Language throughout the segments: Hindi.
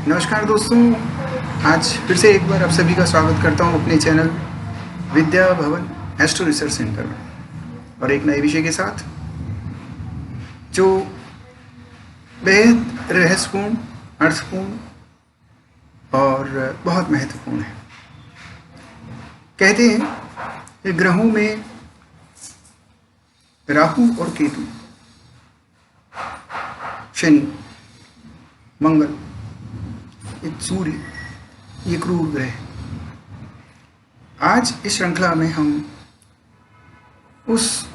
नमस्कार दोस्तों, आज फिर से एक बार आप सभी का स्वागत करता हूं अपने channel Vidya Bhavan astro research centre में और एक नए विषय के साथ जो बेहद रहस्यपूर्ण, अर्थपूर्ण और बहुत महत्वपूर्ण है। कहते हैं कि ग्रहों में राहु और केतु, शनि, मंगल, एक सूर्य, ये क्रूर ग्रह। आज इस श्रृंखला में हम उस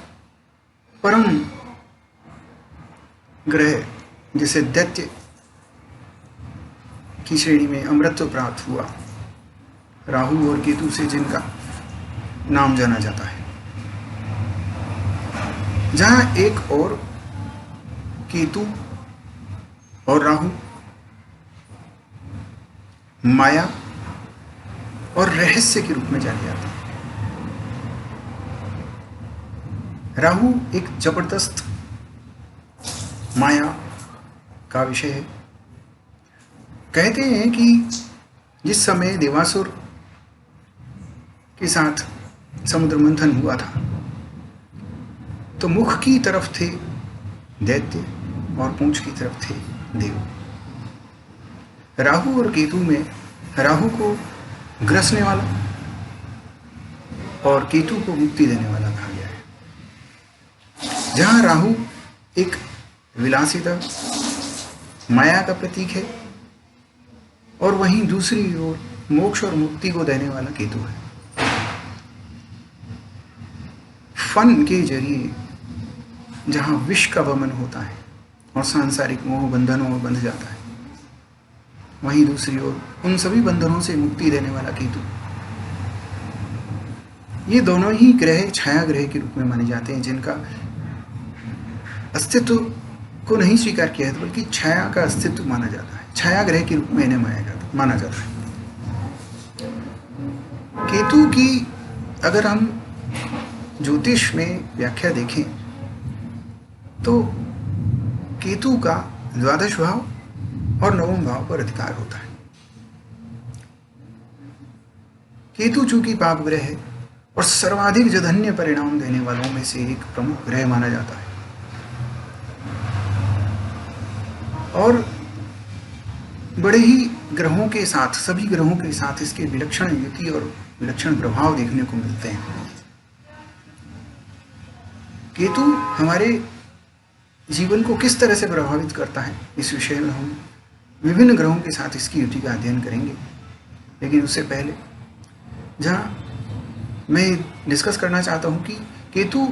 परम ग्रह जिसे दैत्य की श्रेणी में अमृतत्व प्राप्त हुआ, राहु और केतु से जिनका नाम जाना जाता है, जहां एक और केतु और राहु माया और रहस्य के रूप में जाने जाते हैं। राहु एक जबरदस्त माया का विषय है। कहते हैं कि जिस समय देवासुर के साथ समुद्र मंथन हुआ था तो मुख की तरफ थे दैत्य और पूंछ की तरफ थे देव। राहु और केतु में राहु को ग्रसने वाला और केतु को मुक्ति देने वाला कहा गया है। जहां राहु एक विलासिता, माया का प्रतीक है और वहीं दूसरी ओर मोक्ष और मुक्ति को देने वाला केतु है। फन के जरिए जहां विष का वमन होता है और सांसारिक मोह बंधनों में बंध जाता है, वहीं दूसरी ओर उन सभी बंधनों से मुक्ति देने वाला केतु। ये दोनों ही ग्रह छाया ग्रह के रूप में माने जाते हैं, जिनका अस्तित्व को नहीं स्वीकार किया है बल्कि छाया का अस्तित्व माना जाता है। छाया ग्रह के रूप में इन्हें माना जाता है। केतु की अगर हम ज्योतिष में व्याख्या देखें तो केतु का द्वादश भाव और नवम भाव पर अधिकार होता है। केतु चूंकि पाप ग्रह है और सर्वाधिक जघन्य परिणाम देने वालों में से एक प्रमुख ग्रह माना जाता है और बड़े ही ग्रहों के साथ, सभी ग्रहों के साथ इसके विलक्षण युति और विलक्षण प्रभाव देखने को मिलते हैं। केतु हमारे जीवन को किस तरह से प्रभावित करता है, इस विषय में हम विभिन्न ग्रहों के साथ इसकी युति का अध्ययन करेंगे। लेकिन उससे पहले जहाँ मैं डिस्कस करना चाहता हूँ कि केतु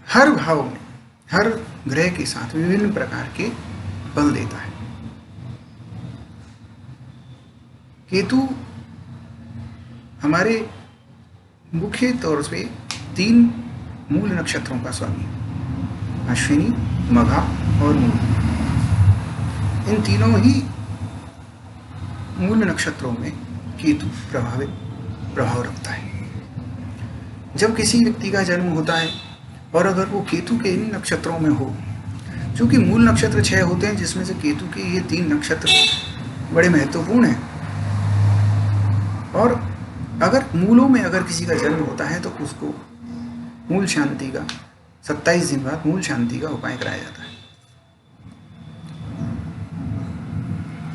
हर भाव में, हर ग्रह के साथ विभिन्न प्रकार के बल देता है। केतु हमारे मुख्य तौर पे 3 मूल नक्षत्रों का स्वामी, अश्विनी, मघा और मूल। इन तीनों ही मूल नक्षत्रों में केतु प्रभाव रखता है। जब किसी व्यक्ति का जन्म होता है और अगर वो केतु के इन नक्षत्रों में हो, चूंकि मूल नक्षत्र 6 होते हैं जिसमें से केतु के ये 3 नक्षत्र बड़े महत्वपूर्ण हैं, और अगर मूलों में अगर किसी का जन्म होता है तो उसको मूल शांति का 27 दिन बाद मूल शांति का उपाय कराया जाता है।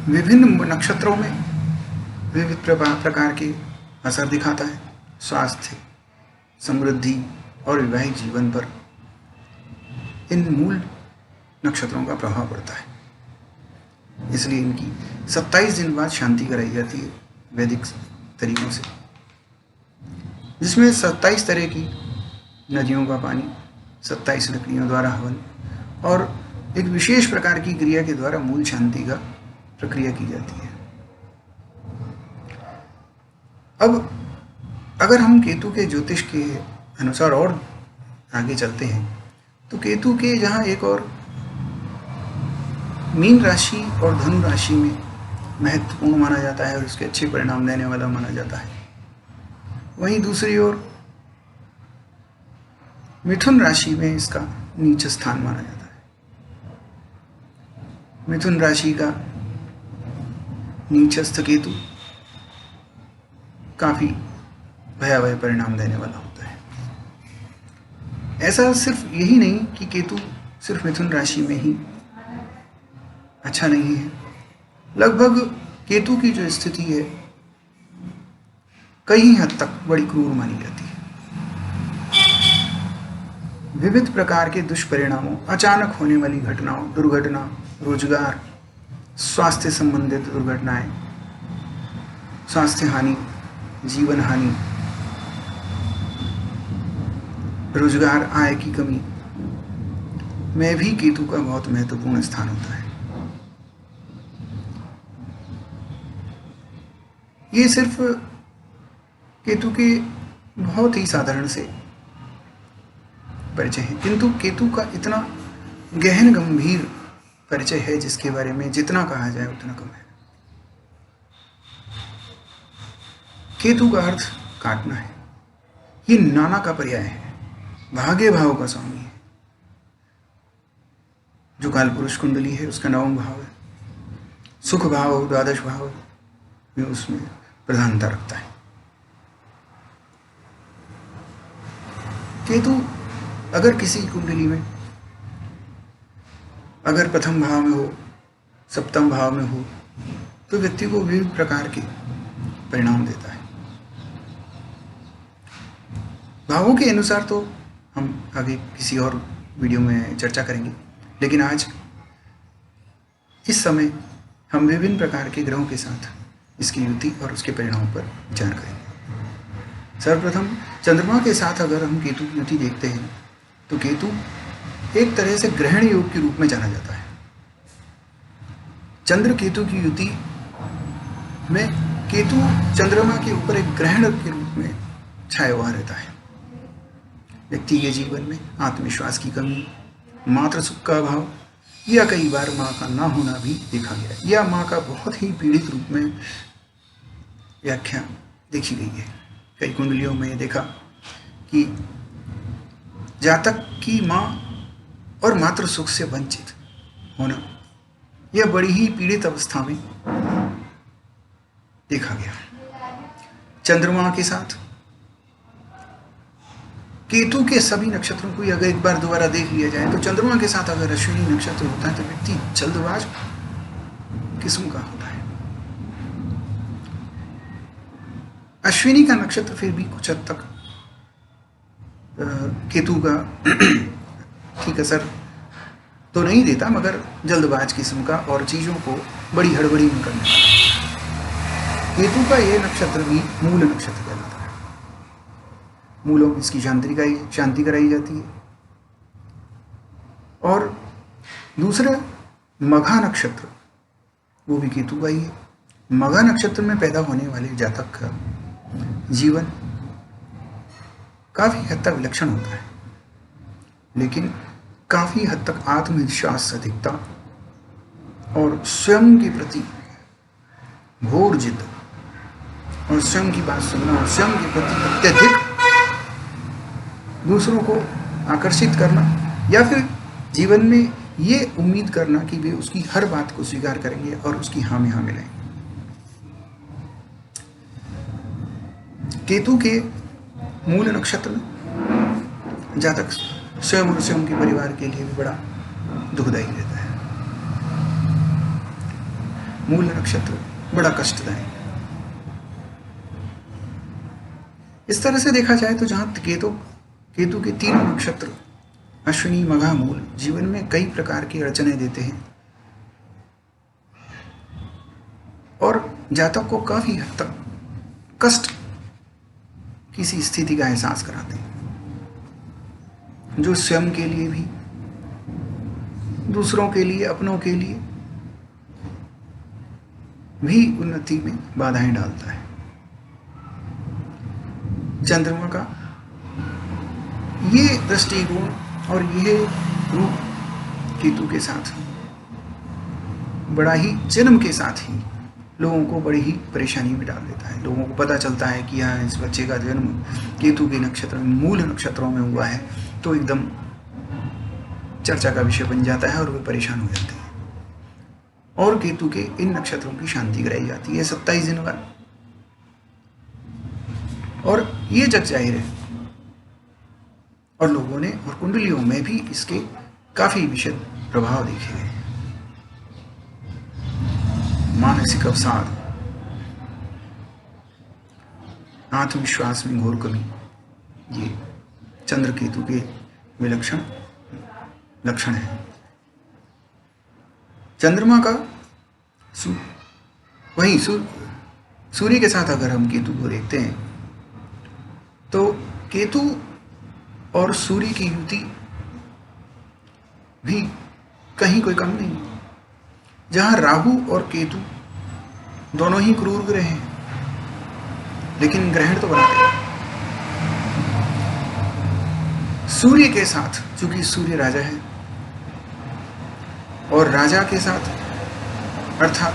विभिन्न नक्षत्रों में विविध प्रकार के असर दिखाता है। स्वास्थ्य, समृद्धि और वैवाहिक जीवन पर इन मूल नक्षत्रों का प्रभाव पड़ता है। इसलिए इनकी 27 दिन बाद शांति कराई जाती है वैदिक तरीकों से, जिसमें 27 तरह की नदियों का पानी, 27 लकड़ियों द्वारा हवन और एक विशेष प्रकार की क्रिया के द्वारा मूल शांति का प्रक्रिया की जाती है। अब अगर हम केतु के ज्योतिष के अनुसार और आगे चलते हैं तो केतु के जहाँ एक और मीन राशि और धनु राशि में महत्वपूर्ण माना जाता है और इसके अच्छे परिणाम देने वाला माना जाता है, वहीं दूसरी ओर मिथुन राशि में इसका नीच स्थान माना जाता है। मिथुन राशि का नीचस्थ केतु काफ़ी भयावह परिणाम देने वाला होता है। ऐसा सिर्फ यही नहीं कि केतु सिर्फ मिथुन राशि में ही अच्छा नहीं है, लगभग केतु की जो स्थिति है कई हद तक बड़ी क्रूर मानी जाती है। विविध प्रकार के दुष्परिणामों, अचानक होने वाली घटनाओं, दुर्घटना, रोजगार, स्वास्थ्य संबंधित दुर्घटनाएं, स्वास्थ्य हानि, जीवन हानि, रोजगार, आय की कमी में भी केतु का बहुत महत्वपूर्ण स्थान होता है। ये सिर्फ केतु के बहुत ही साधारण से परिचय है, किंतु केतु का इतना गहन गंभीर परिचय है जिसके बारे में जितना कहा जाए उतना कम है। केतु का अर्थ काटना है। ये नाना का पर्याय है, भाग्य भाव का स्वामी है। जो काल पुरुष कुंडली है उसका 9वां भाव है। सुख भाव, द्वादश भाव में उसमें प्रधानता रखता है। केतु अगर किसी कुंडली में अगर प्रथम भाव में हो, सप्तम भाव में हो, तो व्यक्ति को विभिन्न प्रकार के परिणाम देता है। भावों के अनुसार तो हम आगे किसी और वीडियो में चर्चा करेंगे, लेकिन आज इस समय हम विभिन्न प्रकार के ग्रहों के साथ इसकी युति और उसके परिणामों पर विचार करेंगे। सर्वप्रथम चंद्रमा के साथ अगर हम केतु की युति देखते हैं तो केतु एक तरह से ग्रहण योग के रूप में जाना जाता है। चंद्र केतु की युति में केतु चंद्रमा के ऊपर एक ग्रहण के रूप में छाया हुआ रहता है। व्यक्ति के जीवन में आत्मविश्वास की कमी, मातृ सुख का अभाव या कई बार माँ का ना होना भी देखा गया है, या माँ का बहुत ही पीड़ित रूप में व्याख्या देखी गई है। कई कुंडलियों में देखा कि जातक की माँ और मातृ सुख से वंचित होना यह बड़ी ही पीड़ित अवस्था में देखा गया। चंद्रमा के साथ केतु के सभी नक्षत्रों को अगर एक बार दोबारा देख लिया जाए तो चंद्रमा के साथ अगर अश्विनी नक्षत्र होता है तो व्यक्ति जल्दबाज किस्म का होता है। अश्विनी का नक्षत्र फिर भी कुछ हद तक केतु का ठीक असर तो नहीं देता, मगर जल्दबाज किस्म का और चीजों को बड़ी हड़बड़ी में करने वाला। केतु का यह नक्षत्र भी मूल नक्षत्र कहलाता है। मूलों में इसकी शांति कराई जाती है। और दूसरा मघा नक्षत्र, वो भी केतु का ही है। मघा नक्षत्र में पैदा होने वाले जातक का जीवन काफी हद तक विलक्षण होता है, लेकिन काफी हद तक आत्मविश्वास अधिकता और स्वयं के प्रति घोर जिद और स्वयं की बात सुनना और स्वयं के प्रति अत्यधिक दूसरों को आकर्षित करना, या फिर जीवन में ये उम्मीद करना कि वे उसकी हर बात को स्वीकार करेंगे और उसकी हाँ में हाँ मिलाएंगे। केतु के मूल नक्षत्र में जातक स्वयं और स्वयं के परिवार के लिए भी बड़ा दुखदायी रहता है। मूल नक्षत्र बड़ा कष्टदायक। इस तरह से देखा जाए तो जहां केतु के तीनों नक्षत्र अश्विनी, मघा, मूल जीवन में कई प्रकार की अड़चनें देते हैं और जातक को काफी हद तक कष्ट किसी स्थिति का एहसास कराते हैं, जो स्वयं के लिए भी, दूसरों के लिए, अपनों के लिए भी उन्नति में बाधाएं डालता है। चंद्रमा का ये दृष्टिकोण और ये रूप केतु के साथ बड़ा ही जन्म के साथ ही लोगों को बड़ी ही परेशानी में डाल देता है। लोगों को पता चलता है कि हाँ, इस बच्चे का जन्म केतु के नक्षत्र में, मूल नक्षत्रों में हुआ है, तो एकदम चर्चा का विषय बन जाता है और वे परेशान हो जाते हैं। और केतु के इन नक्षत्रों की शांति कराई जाती है 27 दिन बाद। और ये जग जाहिर है, और लोगों ने और कुंडलियों में भी इसके काफी विशद प्रभाव देखे गए। मानसिक अवसाद, आत्मविश्वास में घोर कमी, ये चंद्र केतु के विलक्षण लक्षण है। चंद्रमा का वहीं सूर्य के साथ अगर हम केतु को देखते हैं तो केतु और सूर्य की युति भी कहीं कोई कम नहीं। जहां राहु और केतु दोनों ही क्रूर ग्रह हैं, लेकिन ग्रहण तो बनाते हैं। सूर्य के साथ, चूंकि सूर्य राजा है, और राजा के साथ अर्थात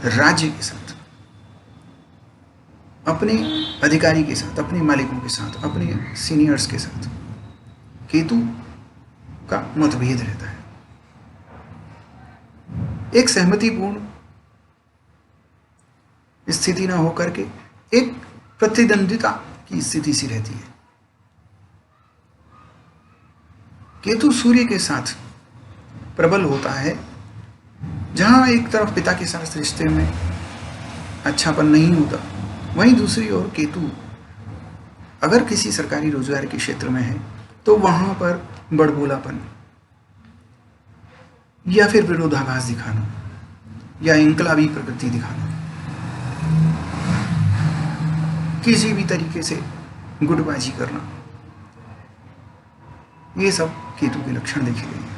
राज्य के साथ, अपने अधिकारी के साथ, अपने मालिकों के साथ, अपने सीनियर्स के साथ केतु का मतभेद रहता है। एक सहमतिपूर्ण स्थिति ना होकर के एक प्रतिद्वंदिता की स्थिति सी रहती है। केतु सूर्य के साथ प्रबल होता है जहां एक तरफ पिता के साथ रिश्ते में अच्छापन नहीं होता, वहीं दूसरी ओर केतु अगर किसी सरकारी रोजगार के क्षेत्र में है तो वहां पर बड़बोलापन या फिर विरोधाभास दिखाना या इनकलाबी प्रकृति दिखाना, किसी भी तरीके से गुटबाजी करना, ये सब केतु के लक्षण देखे गए हैं।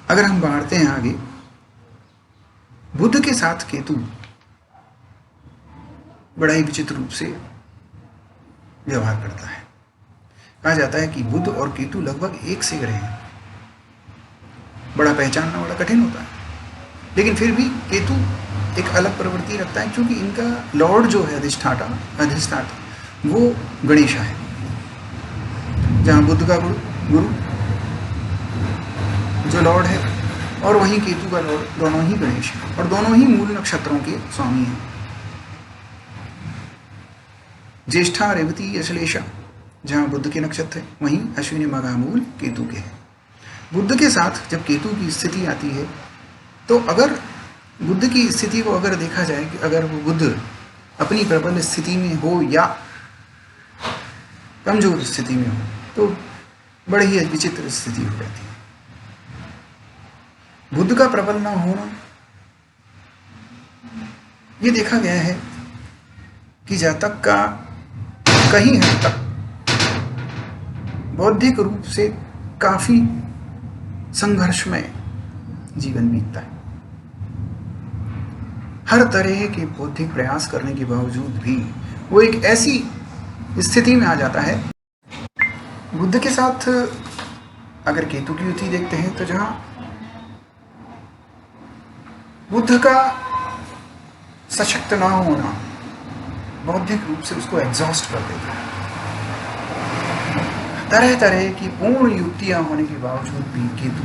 अगर हम बढ़ते हैं आगे, बुध के साथ केतु बड़ा ही विचित्र रूप से व्यवहार करता है। कहा जाता है कि बुध और केतु लगभग एक से ग्रह हैं। बड़ा पहचानना बड़ा कठिन होता है, लेकिन फिर भी केतु एक अलग प्रवृत्ति रखता है, क्योंकि इनका लॉर्ड जो है अधिष्ठाता वो गणेशा है। जहाँ बुध का गुरु जो लॉर्ड है और वहीं केतु का लॉर्ड, दोनों ही गणेश है और दोनों ही मूल नक्षत्रों के स्वामी हैं। ज्येष्ठा, रेवती, अश्लेषा जहाँ बुध के नक्षत्र है, वहीं अश्विनी, मघा, मूल केतु के हैं। बुध के साथ जब केतु की स्थिति आती है तो अगर बुध की स्थिति को अगर देखा जाए कि अगर वो बुध अपनी प्रबल स्थिति में हो या कमजोर स्थिति में हो तो बड़ी ही विचित्र स्थिति हो जाती है। बुध का प्रबल ना होना, ये देखा गया है कि जातक का कहीं हद तक बौद्धिक रूप से काफी संघर्षमय जीवन बीतता है। हर तरह के बौद्धिक प्रयास करने के बावजूद भी वो एक ऐसी स्थिति में आ जाता है। बुध के साथ अगर केतु की युति देखते हैं तो जहां बुध का सशक्त ना होना बौद्धिक रूप से उसको एग्जॉस्ट कर देता है। तरह तरह की पूर्ण युक्तियां होने के बावजूद भी केतु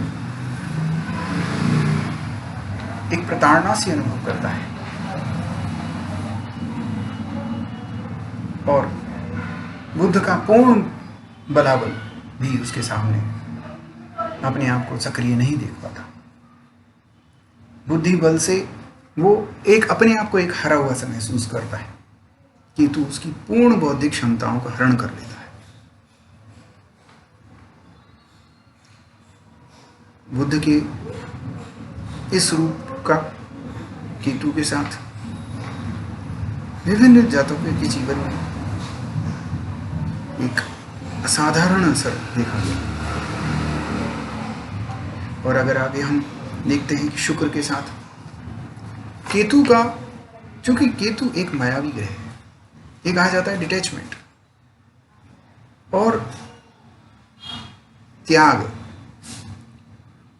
एक प्रताड़ना से अनुभव करता है और बुद्ध का पूर्ण बलाबल भी उसके सामने अपने आप को सक्रिय नहीं देख पाता। बुद्धि बल से वो एक अपने आप को एक हरा हुआ सा महसूस करता है। केतु उसकी पूर्ण बौद्धिक क्षमताओं का हरण कर लेता है। बुद्ध के इस रूप का केतु के साथ विभिन्न जातकों के जीवन में एक असाधारण असर देखा गया। और अगर आगे हम देखते हैं कि शुक्र के साथ केतु का, चूंकि केतु एक मायावी ग्रह है, ये कहा जाता है डिटैचमेंट और त्याग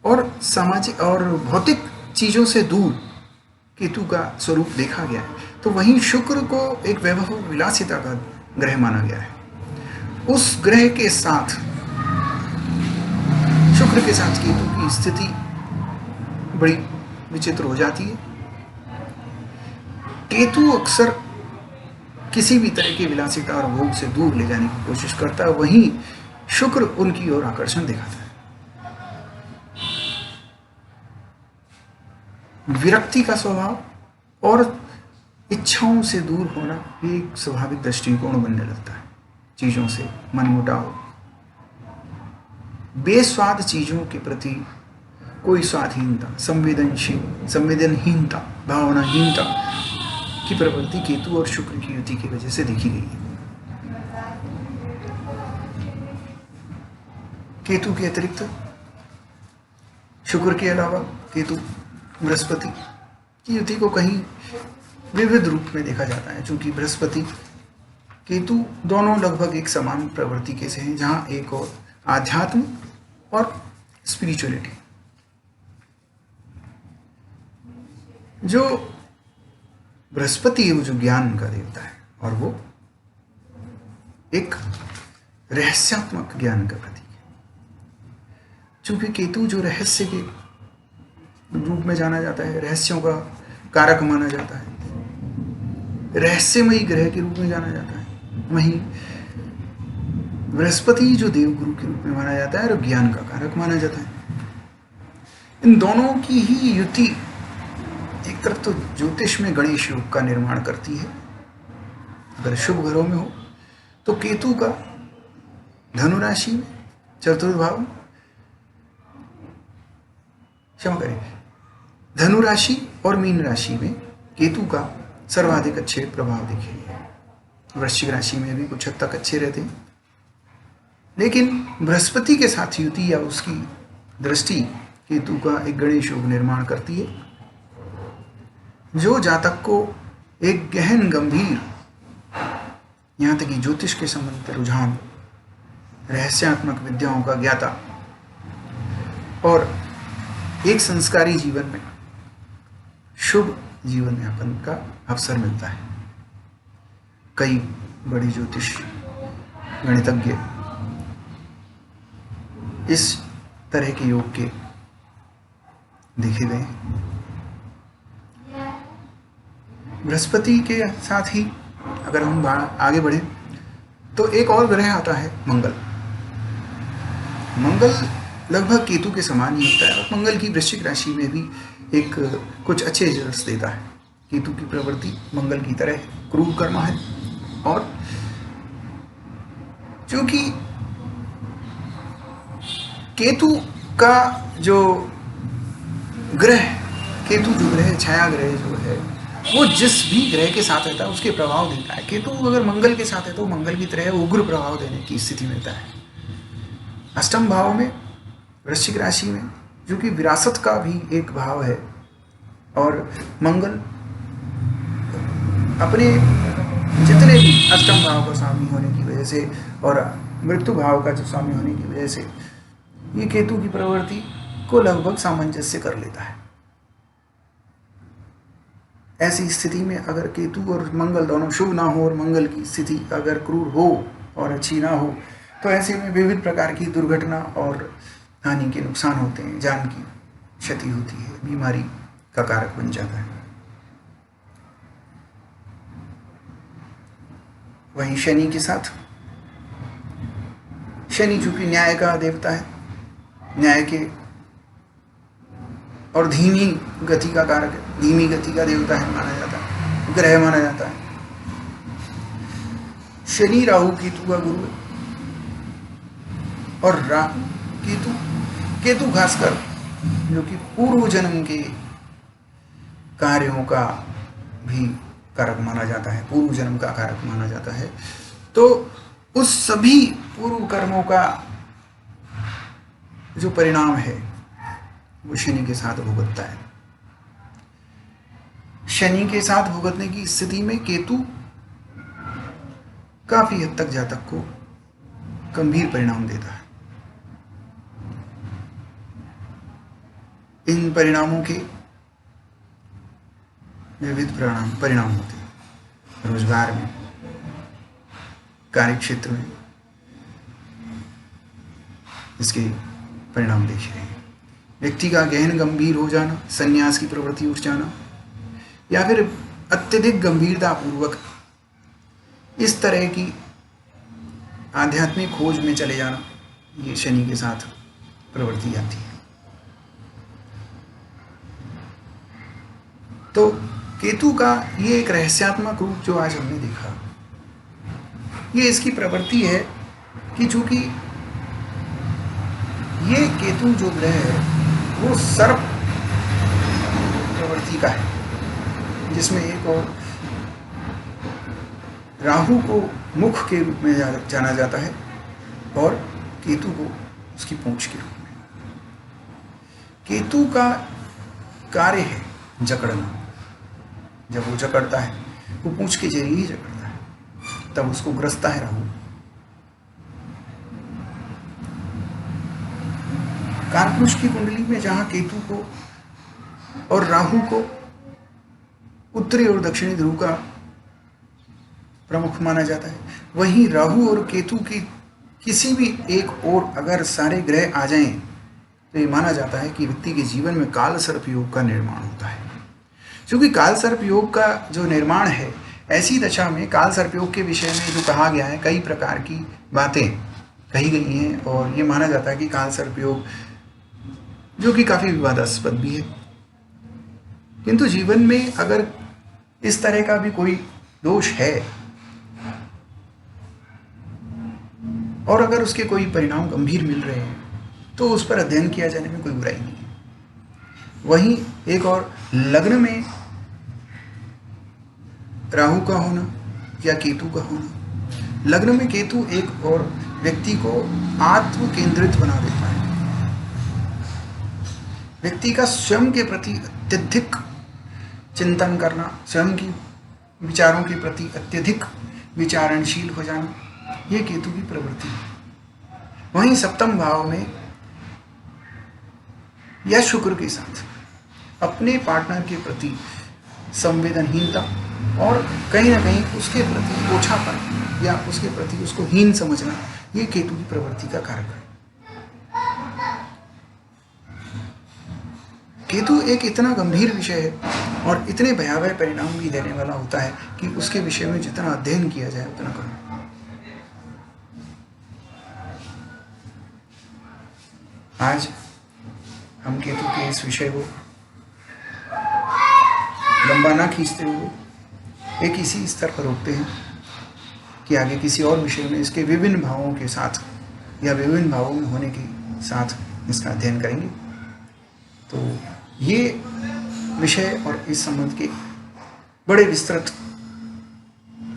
और सामाजिक और भौतिक चीजों से दूर केतु का स्वरूप देखा गया है। तो वहीं शुक्र को एक वैभव विलासिता का ग्रह माना गया है। उस ग्रह के साथ शुक्र के साथ केतु की स्थिति बड़ी विचित्र हो जाती है। केतु अक्सर किसी भी तरह की विलासिता और भोग से दूर ले जाने की कोशिश करता है, वहीं शुक्र उनकी ओर आकर्षण दिखाता है। विरक्ति का स्वभाव और इच्छाओं से दूर होना एक स्वाभाविक दृष्टिकोण बनने लगता है। चीजों से मनमुटाव, बेस्वाद चीजों के प्रति कोई स्वाधीनता, संवेदनहीनता, भावनाहीनता की प्रवृत्ति केतु और शुक्र की युति की वजह से देखी गई है। केतु के अतिरिक्त शुक्र के अलावा केतु बृहस्पति की युति को कहीं विविध रूप में देखा जाता है, क्योंकि बृहस्पति केतु दोनों लगभग एक समान प्रवृत्ति के से हैं, जहां एक और आध्यात्म और स्पिरिचुअलिटी। जो बृहस्पति है वो जो ज्ञान का देवता है, और वो एक रहस्यात्मक ज्ञान का प्रतीक है। चूंकि केतु जो रहस्य के रूप में जाना जाता है, रहस्यों का कारक माना जाता है, रहस्यमयी ग्रह के रूप में जाना जाता है, वहीं बृहस्पति जो देवगुरु के रूप में माना जाता है और ज्ञान का कारक माना जाता है। इन दोनों की ही युति एक तरफ तो ज्योतिष में गणेश योग का निर्माण करती है। अगर शुभ घरों में हो तो केतु का धनु राशि में चतुर्थ भाव, क्षमा करें, धनु राशि और मीन राशि में केतु का सर्वाधिक अच्छे प्रभाव दिखेंगे। वृश्चिक राशि में भी कुछ हद तक अच्छे रहते हैं, लेकिन बृहस्पति के साथ युति या उसकी दृष्टि केतु का एक गणेश योग निर्माण करती है, जो जातक को एक गहन गंभीर, यहाँ तक कि ज्योतिष के संबंधित रुझान, रहस्यात्मक विद्याओं का ज्ञाता और एक संस्कारी जीवन में शुभ जीवन यापन का अवसर मिलता है। कई बड़े ज्योतिष गणितज्ञ इस तरह के योग के देखे गए। बृहस्पति के साथ ही अगर हम आगे बढ़े तो एक और ग्रह आता है मंगल। मंगल लगभग केतु के समान ही होता है और मंगल की वृश्चिक राशि में भी एक कुछ अच्छे रिजल्ट्स देता है। केतु की प्रवृत्ति मंगल की तरह क्रूर कर्मा है, और क्योंकि केतु का जो ग्रह, केतु जो ग्रह छाया ग्रह जो है वो जिस भी ग्रह के साथ रहता है उसके प्रभाव देता है। केतु अगर मंगल के साथ है तो मंगल की तरह उग्र प्रभाव देने की स्थिति मिलता है। अष्टम भाव में वृश्चिक राशि में, जो कि विरासत का भी एक भाव है, और मंगल अपने जितने भी अष्टम भाव का स्वामी होने की वजह से और मृत्यु भाव का जो स्वामी होने की वजह से ये केतु की प्रवृत्ति को लगभग सामंजस्य कर लेता है। ऐसी स्थिति में अगर केतु और मंगल दोनों शुभ ना हो और मंगल की स्थिति अगर क्रूर हो और अच्छी ना हो, तो ऐसे में विविध प्रकार की दुर्घटना और हानि के नुकसान होते हैं, जान की क्षति होती है, बीमारी का कारक बन जाता है। वहीं शनि के साथ, शनि चूंकि न्याय का देवता है, न्याय के और धीमी गति का कारक है, धीमी गति का देवता है माना जाता है, ग्रह माना जाता है। शनि राहु केतु का गुरु है, और केतु खासकर जो कि पूर्व जन्म के कार्यों का भी कारक माना जाता है, पूर्व जन्म का कारक माना जाता है। तो उस सभी पूर्व कर्मों का जो परिणाम है वो शनि के साथ भुगतता है। शनि के साथ भुगतने की स्थिति में केतु काफी हद तक जातक को गंभीर परिणाम देता है। इन परिणामों के विविध परिणाम होते हैं रोजगार में, कार्य क्षेत्र में, इसके परिणाम देख रहे हैं। व्यक्ति का गहन गंभीर हो जाना, संन्यास की प्रवृत्ति उठ जाना, या फिर अत्यधिक गंभीरता पूर्वक इस तरह की आध्यात्मिक खोज में चले जाना, ये शनि के साथ प्रवृत्ति आती है। तो केतु का ये एक रहस्यात्मक रूप जो आज हमने देखा, ये इसकी प्रवृत्ति है कि चूंकि ये केतु जो ग्रह है वो सर्प प्रवृत्ति का है, जिसमें एक और राहु को मुख के रूप में जाना जाता है और केतु को उसकी पूंछ के रूप में। केतु का कार्य है जकड़ना। जब वो जकड़ता है वो पूंछ के जरिए ही जकड़ता है, तब उसको ग्रसता है राहु। कालपुरुष की कुंडली में जहां केतु को और राहु को उत्तरी और दक्षिणी ध्रुव का प्रमुख माना जाता है, वहीं राहु और केतु की किसी भी एक ओर अगर सारे ग्रह आ जाएं तो ये माना जाता है कि व्यक्ति के जीवन में काल सर्प योग का निर्माण होता है। क्योंकि काल सर्प योग का जो निर्माण है, ऐसी दशा में काल सर्प योग के विषय में जो कहा गया है, कई प्रकार की बातें कही गई हैं और ये माना जाता है कि काल सर्प योग, जो कि काफ़ी विवादास्पद भी है, किंतु जीवन में अगर इस तरह का भी कोई दोष है और अगर उसके कोई परिणाम गंभीर मिल रहे हैं तो उस पर अध्ययन किया जाने में कोई बुराई नहीं है। वहीं एक और लग्न में राहु का होना या केतु का होना, लग्न में केतु एक और व्यक्ति को आत्म केंद्रित बना देता है। व्यक्ति का स्वयं के प्रति अत्यधिक चिंतन करना, स्वयं की विचारों के प्रति अत्यधिक विचारणशील हो जाना, ये केतु की प्रवृत्ति है। वहीं सप्तम भाव में या शुक्र के साथ अपने पार्टनर के प्रति संवेदनहीनता और कहीं ना कहीं उसके प्रति ओछापन या उसके प्रति उसको हीन समझना, ये केतु की प्रवृत्ति का कारक है। केतु एक इतना गंभीर विषय है और इतने भयावह परिणाम भी देने वाला होता है कि उसके विषय में जितना अध्ययन किया जाए उतना कम। आज हम केतु के इस विषय को लंबा ना खींचते हुए एक इसी स्तर पर रोकते हैं कि आगे किसी और विषय में इसके विभिन्न भावों के साथ या विभिन्न भावों में होने के साथ इसका अध्ययन करेंगे। तो ये विषय और इस संबंध के बड़े विस्तृत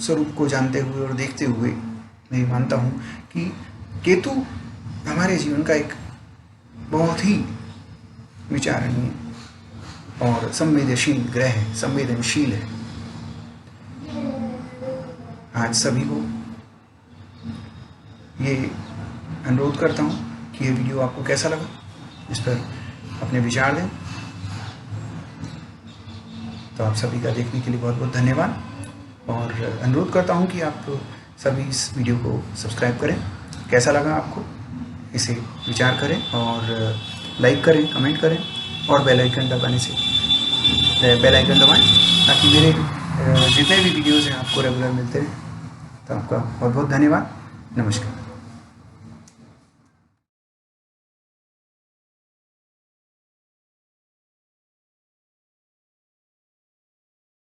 स्वरूप को जानते हुए और देखते हुए मैं मानता हूँ कि केतु हमारे जीवन का एक बहुत ही विचारणीय और संवेदनशील ग्रह है, संवेदनशील है। आज सभी को ये अनुरोध करता हूँ कि ये वीडियो आपको कैसा लगा, इस पर अपने विचार दें। तो आप सभी का देखने के लिए बहुत बहुत धन्यवाद और अनुरोध करता हूँ कि आप सभी इस वीडियो को सब्सक्राइब करें। कैसा लगा आपको इसे विचार करें और लाइक करें, कमेंट करें और बेल आइकन दबाने से बेल आइकन दबाएं ताकि मेरे जितने भी वीडियोज़ हैं आपको रेगुलर मिलते रहें। तो आपका बहुत बहुत धन्यवाद। नमस्कार।